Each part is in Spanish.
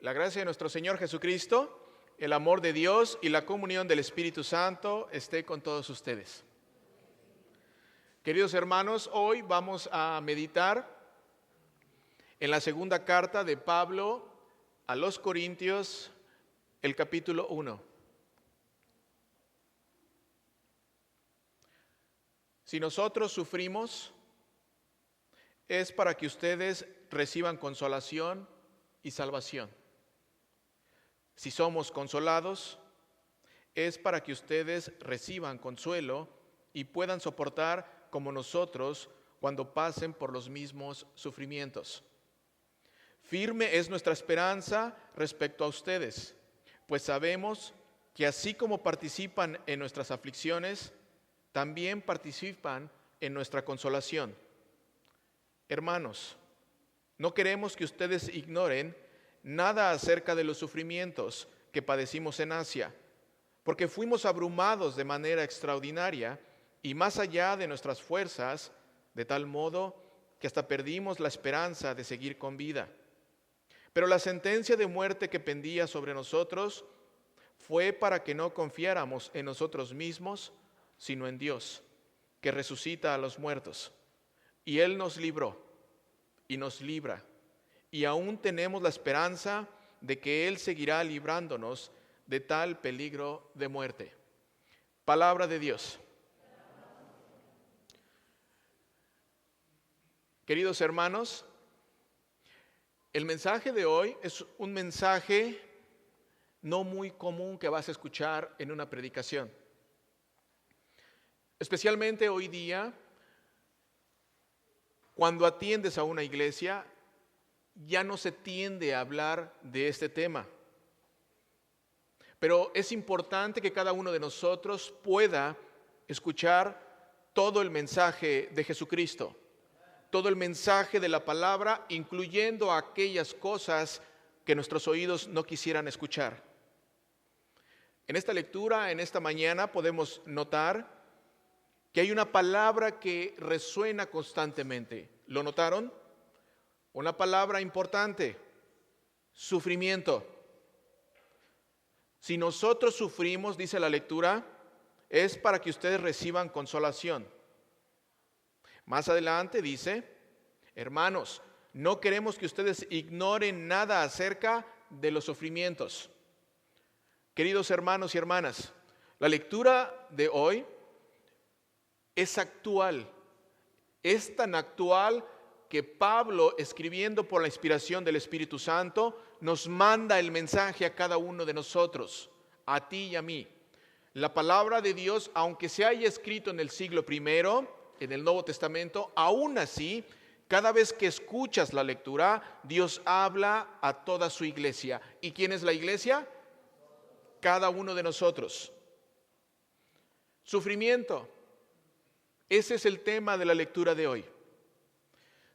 La gracia de nuestro Señor Jesucristo, el amor de Dios y la comunión del Espíritu Santo esté con todos ustedes. Queridos hermanos, hoy vamos a meditar en la segunda carta de Pablo a los Corintios, el capítulo 1. Si nosotros sufrimos, es para que ustedes reciban consolación y salvación. Si somos consolados, es para que ustedes reciban consuelo y puedan soportar como nosotros cuando pasen por los mismos sufrimientos. Firme es nuestra esperanza respecto a ustedes, pues sabemos que así como participan en nuestras aflicciones, también participan en nuestra consolación. Hermanos, no queremos que ustedes ignoren nada acerca de los sufrimientos que padecimos en Asia, porque fuimos abrumados de manera extraordinaria y más allá de nuestras fuerzas, de tal modo que hasta perdimos la esperanza de seguir con vida. Pero la sentencia de muerte que pendía sobre nosotros fue para que no confiáramos en nosotros mismos, sino en Dios, que resucita a los muertos. Y Él nos libró y nos libra. Y aún tenemos la esperanza de que Él seguirá librándonos de tal peligro de muerte. Palabra de Dios. Queridos hermanos, el mensaje de hoy es un mensaje no muy común que vas a escuchar en una predicación. Especialmente hoy día, cuando atiendes a una iglesia, ya no se tiende a hablar de este tema. Pero es importante que cada uno de nosotros pueda escuchar todo el mensaje de Jesucristo, todo el mensaje de la palabra, incluyendo aquellas cosas que nuestros oídos no quisieran escuchar. En esta lectura, en esta mañana, podemos notar que hay una palabra que resuena constantemente. ¿Lo notaron? Una palabra importante: sufrimiento. Si nosotros sufrimos, dice la lectura, es para que ustedes reciban consolación. Más adelante dice: hermanos, no queremos que ustedes ignoren nada acerca de los sufrimientos. Queridos hermanos y hermanas, la lectura de hoy es actual. Es tan actual que Pablo, escribiendo por la inspiración del Espíritu Santo, nos manda el mensaje a cada uno de nosotros, a ti y a mí. La palabra de Dios, aunque se haya escrito en el siglo I, en el Nuevo Testamento, aún así, cada vez que escuchas la lectura, Dios habla a toda su iglesia. ¿Y quién es la iglesia? Cada uno de nosotros. Sufrimiento. Ese es el tema de la lectura de hoy.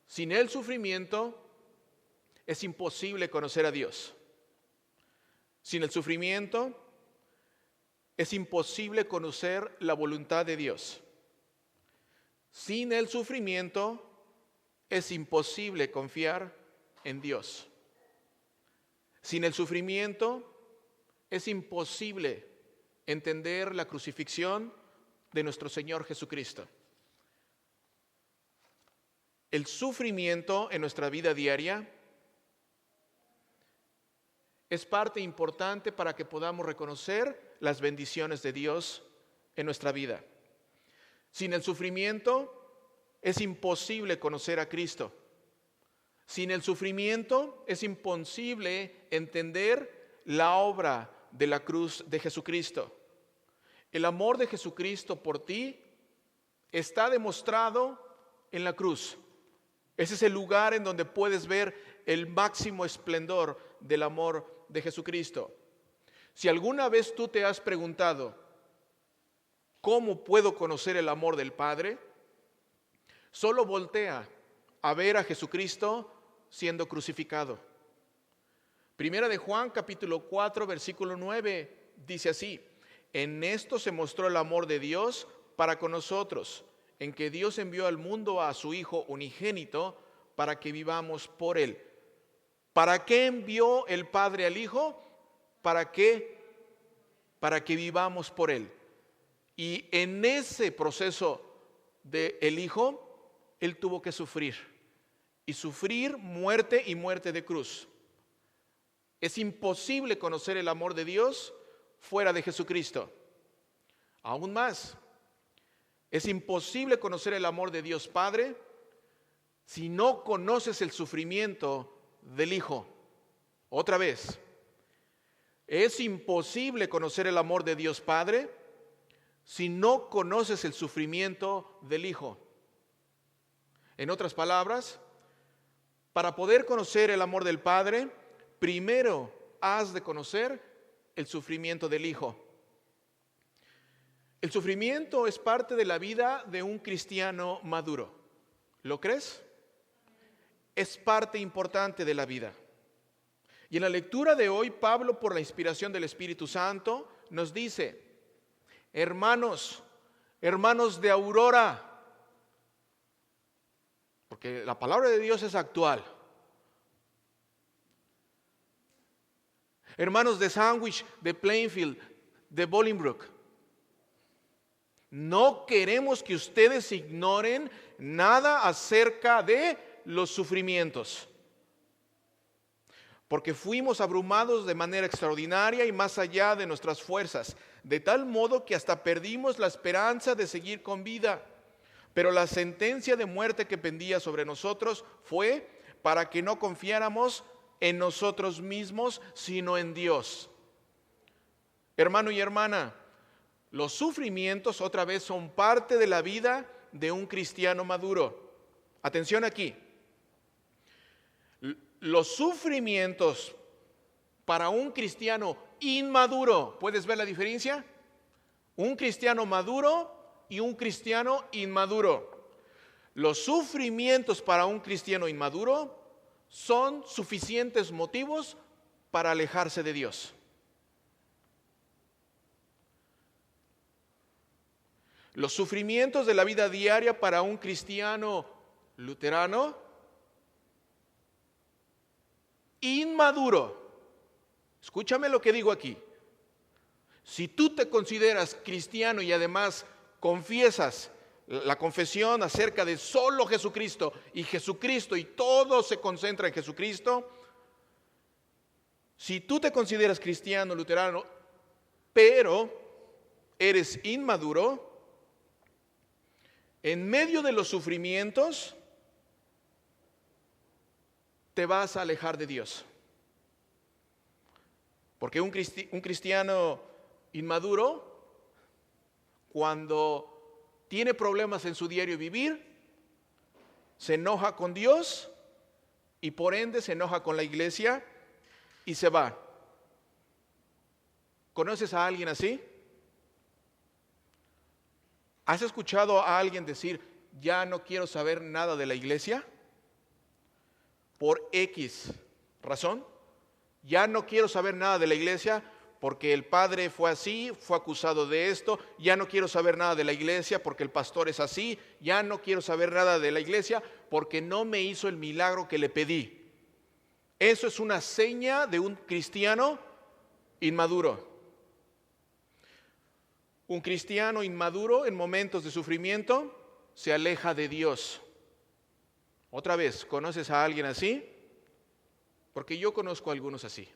Sin el sufrimiento es imposible conocer a Dios. Sin el sufrimiento es imposible conocer la voluntad de Dios. Sin el sufrimiento es imposible confiar en Dios. Sin el sufrimiento es imposible entender la crucifixión de nuestro Señor Jesucristo. El sufrimiento en nuestra vida diaria es parte importante para que podamos reconocer las bendiciones de Dios en nuestra vida. Sin el sufrimiento es imposible conocer a Cristo. Sin el sufrimiento es imposible entender la obra de la cruz de Jesucristo. El amor de Jesucristo por ti está demostrado en la cruz. Ese es el lugar en donde puedes ver el máximo esplendor del amor de Jesucristo. Si alguna vez tú te has preguntado, ¿cómo puedo conocer el amor del Padre? Solo voltea a ver a Jesucristo siendo crucificado. Primera de Juan, capítulo 4, versículo 9, dice así: en esto se mostró el amor de Dios para con nosotros, en que Dios envió al mundo a su Hijo unigénito para que vivamos por Él. ¿Para qué envió el Padre al Hijo? ¿Para qué? Para que vivamos por Él. Y en ese proceso del Hijo, Él tuvo que sufrir. Y sufrir muerte y muerte de cruz. Es imposible conocer el amor de Dios fuera de Jesucristo. Aún más, es imposible conocer el amor de Dios Padre si no conoces el sufrimiento del Hijo. Otra vez, es imposible conocer el amor de Dios Padre si no conoces el sufrimiento del Hijo. En otras palabras, para poder conocer el amor del Padre, primero has de conocer el sufrimiento del Hijo. El sufrimiento es parte de la vida de un cristiano maduro. ¿Lo crees? Es parte importante de la vida. Y en la lectura de hoy, Pablo, por la inspiración del Espíritu Santo, nos dice: hermanos, hermanos de Aurora, porque la palabra de Dios es actual. Hermanos de Sandwich, de Plainfield, de Bolingbrook, no queremos que ustedes ignoren nada acerca de los sufrimientos, porque fuimos abrumados de manera extraordinaria y más allá de nuestras fuerzas, de tal modo que hasta perdimos la esperanza de seguir con vida. Pero la sentencia de muerte que pendía sobre nosotros fue para que no confiáramos en nosotros mismos, sino en Dios. Hermano y hermana, los sufrimientos otra vez son parte de la vida de un cristiano maduro. Atención aquí. Los sufrimientos para un cristiano inmaduro, ¿puedes ver la diferencia? Un cristiano maduro y un cristiano inmaduro. Los sufrimientos para un cristiano inmaduro son suficientes motivos para alejarse de Dios. Los sufrimientos de la vida diaria para un cristiano luterano inmaduro. Escúchame lo que digo aquí. Si tú te consideras cristiano y además confiesas la confesión acerca de solo Jesucristo y todo se concentra en Jesucristo, si tú te consideras cristiano, luterano, pero eres inmaduro, en medio de los sufrimientos te vas a alejar de Dios. Porque un cristiano inmaduro, cuando tiene problemas en su diario vivir, se enoja con Dios y por ende se enoja con la iglesia y se va. ¿Conoces a alguien así? ¿Has escuchado a alguien decir, ya no quiero saber nada de la iglesia? Por X razón. Ya no quiero saber nada de la iglesia porque el padre fue así, fue acusado de esto. Ya no quiero saber nada de la iglesia porque el pastor es así. Ya no quiero saber nada de la iglesia porque no me hizo el milagro que le pedí. Eso es una seña de un cristiano inmaduro. Un cristiano inmaduro en momentos de sufrimiento se aleja de Dios. Otra vez, ¿conoces a alguien así? Porque yo conozco a algunos así.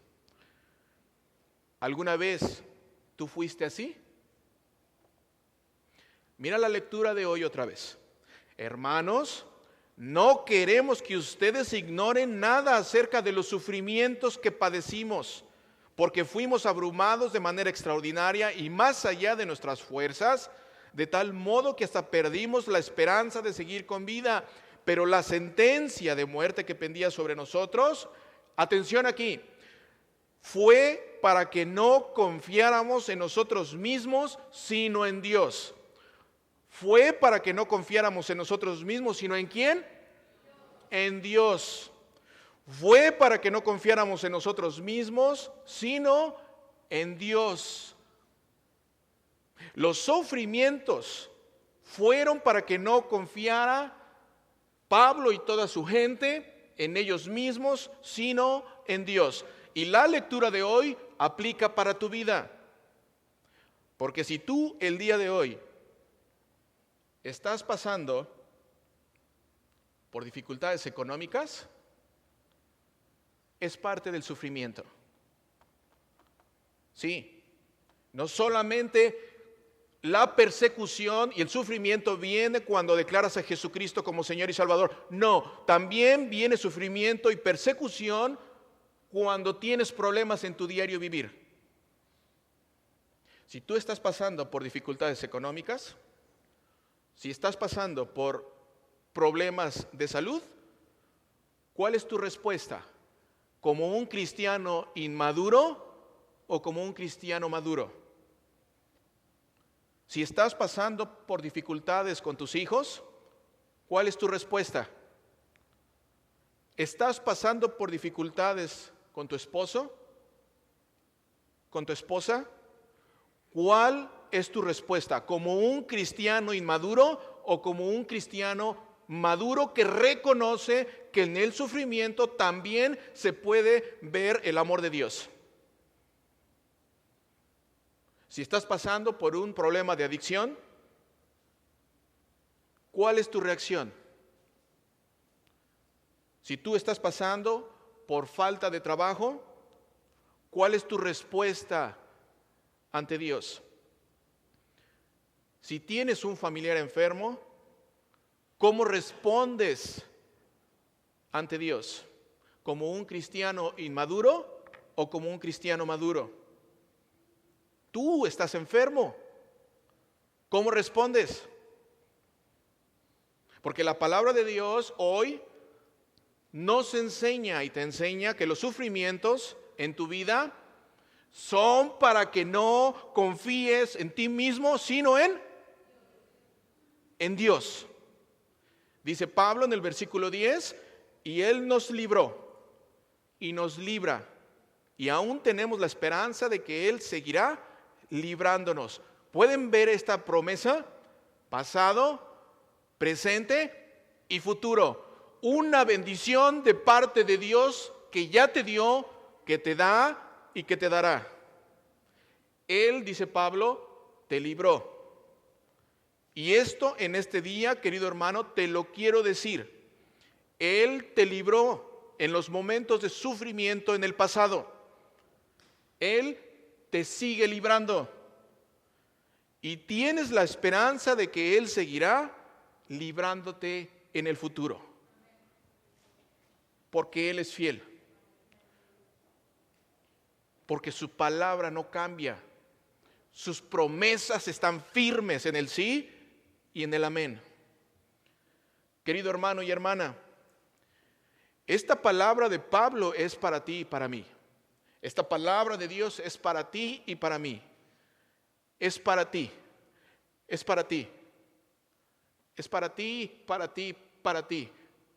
¿Alguna vez tú fuiste así? Mira la lectura de hoy otra vez. Hermanos, no queremos que ustedes ignoren nada acerca de los sufrimientos que padecimos, porque fuimos abrumados de manera extraordinaria y más allá de nuestras fuerzas, de tal modo que hasta perdimos la esperanza de seguir con vida. Pero la sentencia de muerte que pendía sobre nosotros, atención aquí, fue para que no confiáramos en nosotros mismos, sino en Dios. Fue para que no confiáramos en nosotros mismos, sino ¿en quién? En Dios. Fue para que no confiáramos en nosotros mismos, sino en Dios. Los sufrimientos fueron para que no confiara Pablo y toda su gente en ellos mismos, sino en Dios. Y la lectura de hoy aplica para tu vida. Porque si tú el día de hoy estás pasando por dificultades económicas, es parte del sufrimiento. Sí, no solamente la persecución y el sufrimiento viene cuando declaras a Jesucristo como Señor y Salvador. No, también viene sufrimiento y persecución cuando tienes problemas en tu diario vivir. Si tú estás pasando por dificultades económicas, si estás pasando por problemas de salud, ¿cuál es tu respuesta? ¿Como un cristiano inmaduro o como un cristiano maduro? Si estás pasando por dificultades con tus hijos, ¿cuál es tu respuesta? ¿Estás pasando por dificultades con tu esposo? ¿Con tu esposa? ¿Cuál es tu respuesta? ¿Como un cristiano inmaduro o como un cristiano maduro que reconoce que en el sufrimiento también se puede ver el amor de Dios? Si estás pasando por un problema de adicción, ¿cuál es tu reacción? Si tú estás pasando por falta de trabajo, ¿cuál es tu respuesta ante Dios? Si tienes un familiar enfermo, ¿cómo respondes ante Dios? ¿Como un cristiano inmaduro o como un cristiano maduro? Tú estás enfermo. ¿Cómo respondes? Porque la palabra de Dios hoy nos enseña y te enseña que los sufrimientos en tu vida son para que no confíes en ti mismo, sino en Dios. Dice Pablo en el versículo 10, y Él nos libró y nos libra. Y aún tenemos la esperanza de que Él seguirá librándonos. ¿Pueden ver esta promesa? Pasado, presente y futuro. Una bendición de parte de Dios que ya te dio, que te da y que te dará. Él, dice Pablo, te libró. Y esto en este día, querido hermano, te lo quiero decir. Él te libró en los momentos de sufrimiento en el pasado. Él te sigue librando. Y tienes la esperanza de que Él seguirá librándote en el futuro. Porque Él es fiel. Porque su palabra no cambia. Sus promesas están firmes en el sí y en el amén. Querido hermano y hermana, esta palabra de Pablo es para ti y para mí. Esta palabra de Dios es para ti y para mí. Es para ti. Es para ti. Es para ti, para ti, para ti.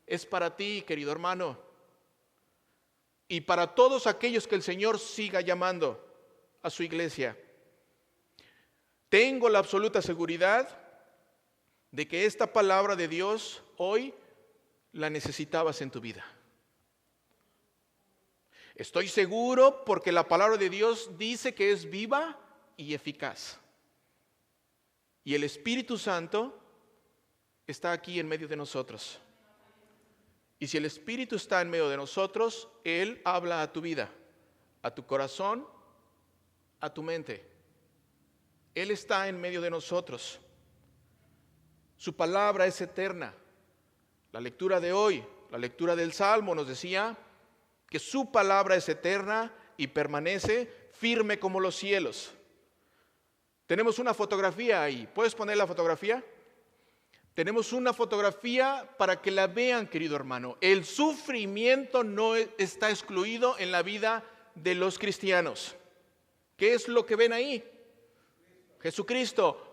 Es para ti, querido hermano. Y para todos aquellos que el Señor siga llamando a su iglesia. Tengo la absoluta seguridad de que esta palabra de Dios hoy la necesitabas en tu vida. Estoy seguro porque la palabra de Dios dice que es viva y eficaz. Y el Espíritu Santo está aquí en medio de nosotros. Y si el Espíritu está en medio de nosotros, Él habla a tu vida, a tu corazón, a tu mente. Él está en medio de nosotros. Su palabra es eterna. La lectura de hoy, la lectura del Salmo nos decía que su palabra es eterna y permanece firme como los cielos. Tenemos una fotografía ahí. ¿Puedes poner la fotografía? Tenemos una fotografía para que la vean, querido hermano. El sufrimiento no está excluido en la vida de los cristianos. ¿Qué es lo que ven ahí? Jesucristo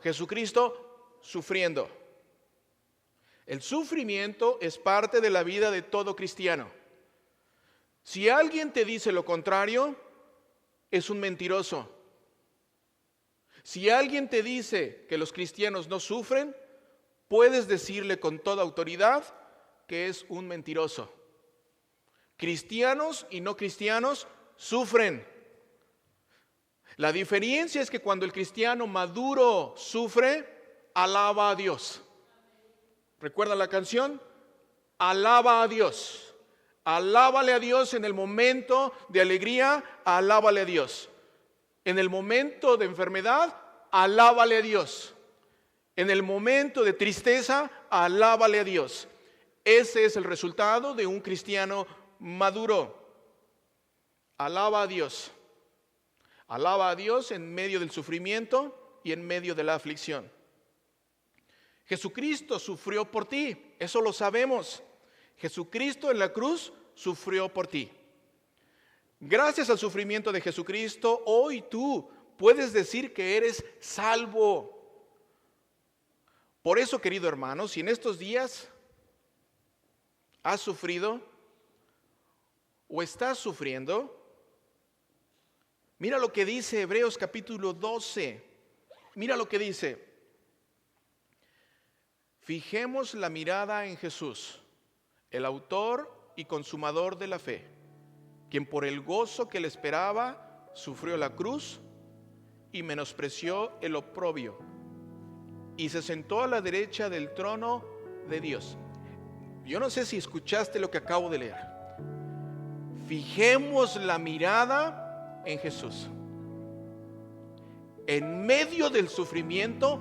sufriendo. El sufrimiento es parte de la vida de todo cristiano. Si alguien te dice lo contrario, es un mentiroso. Si alguien te dice que los cristianos no sufren, puedes decirle con toda autoridad que es un mentiroso. Cristianos y no cristianos sufren. La diferencia es que cuando el cristiano maduro sufre, alaba a Dios. ¿Recuerdan la canción? Alaba a Dios. Alábale a Dios en el momento de alegría, alábale a Dios. En el momento de enfermedad, alábale a Dios. En el momento de tristeza, alábale a Dios. Ese es el resultado de un cristiano maduro. Alaba a Dios. Alaba a Dios en medio del sufrimiento y en medio de la aflicción. Jesucristo sufrió por ti, eso lo sabemos. Jesucristo en la cruz sufrió por ti. Gracias al sufrimiento de Jesucristo, hoy tú puedes decir que eres salvo. Por eso, querido hermano, si en estos días has sufrido o estás sufriendo, mira lo que dice Hebreos capítulo 12. Mira lo que dice. Fijemos la mirada en Jesús, el autor y consumador de la fe, quien por el gozo que le esperaba sufrió la cruz y menospreció el oprobio, y se sentó a la derecha del trono de Dios. Yo no sé si escuchaste lo que acabo de leer. Fijemos la mirada en Jesús. En medio del sufrimiento,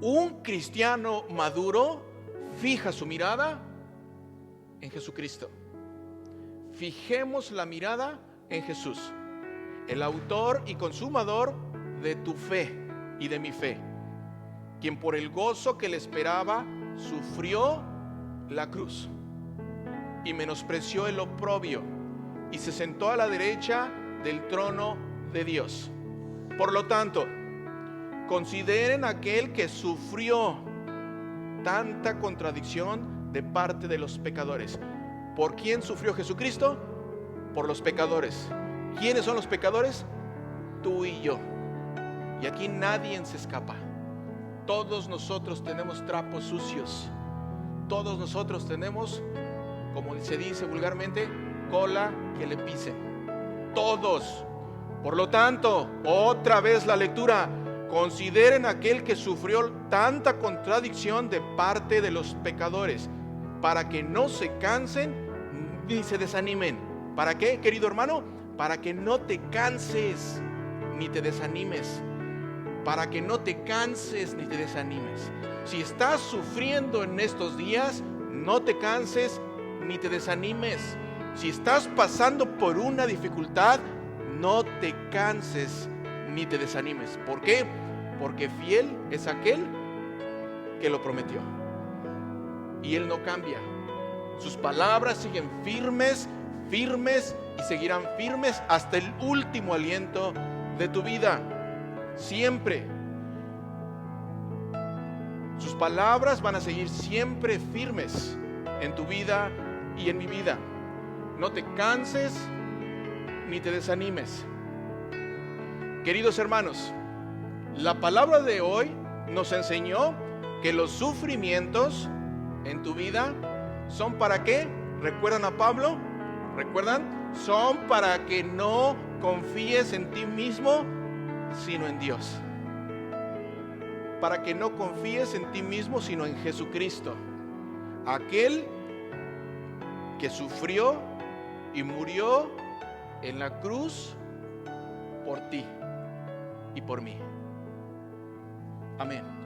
un cristiano maduro fija su mirada en Jesucristo. Fijemos la mirada en Jesús, el autor y consumador de tu fe y de mi fe, quien por el gozo que le esperaba sufrió la cruz y menospreció el oprobio y se sentó a la derecha del trono de Dios. Por lo tanto, consideren aquel que sufrió tanta contradicción de parte de los pecadores. ¿Por quién sufrió Jesucristo? Por los pecadores. ¿Quiénes son los pecadores? Tú y yo. Y aquí nadie se escapa. Todos nosotros tenemos trapos sucios. Todos nosotros tenemos, como se dice vulgarmente, cola que le pisen. Todos. Por lo tanto, otra vez la lectura. Consideren aquel que sufrió tanta contradicción de parte de los pecadores, para que no se cansen ni se desanimen. ¿Para qué, querido hermano? Para que no te canses ni te desanimes. Para que no te canses ni te desanimes. Si estás sufriendo en estos días, no te canses ni te desanimes. Si estás pasando por una dificultad, no te canses ni te desanimes. ¿Por qué? Porque fiel es aquel que lo prometió. Y Él no cambia. Sus palabras siguen firmes, firmes y seguirán firmes hasta el último aliento de tu vida. Siempre. Sus palabras van a seguir siempre firmes en tu vida y en mi vida. No te canses ni te desanimes. Queridos hermanos, la palabra de hoy nos enseñó que los sufrimientos en tu vida son para qué. ¿Recuerdan a Pablo? ¿Recuerdan? Son para que no confíes en ti mismo, sino en Dios. Para que no confíes en ti mismo, sino en Jesucristo, aquel que sufrió y murió en la cruz por ti y por mí. Amén.